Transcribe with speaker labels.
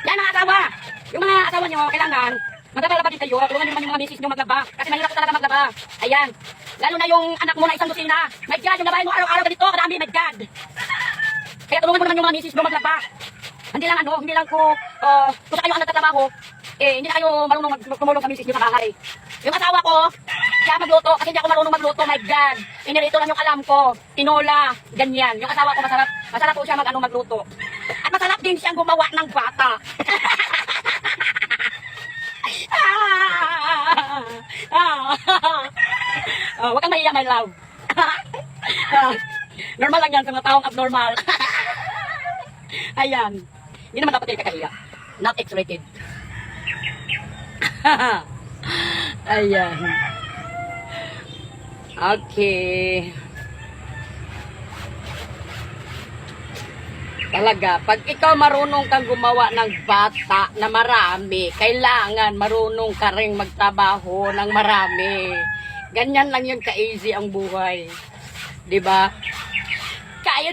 Speaker 1: Yan mga asawa. Yung mga asawa nyo, kailangan maglalaba din kayo. Tulungan nyo naman yung mga misis nyo maglaba. Kasi mahirap talaga maglaba. Ayan. Lalo na yung anak mo na isang dosina. My God, yung labahin mo araw-araw ganito. Kadami, my God. Kaya tulungan mo naman yung mga misis nyo maglaba. Hindi lang ko, kung sa kayo ang nagtatrabaho, hindi na kayo marunong tumulong sa misis nyo sa bahay. Yung asawa ko, siya magluto, kasi hindi ako marunong magluto, my God. Inirito lang yung alam ko, tinola, ganyan. Yung asawa ko masarap po siya magluto. At masarap din siyang gumawa ng bata. Huwag kang mahiya, my love. Normal lang yan sa mga taong abnormal. Ayan. Hindi naman dapat yung kakahiya. Not X-rated. Ayan. Okay. Talaga, pag ikaw marunong kang gumawa ng bata na marami, kailangan marunong ka rin magtrabaho ng marami. Ganyan lang yun ka-easy ang buhay. 'Di ba? Kaya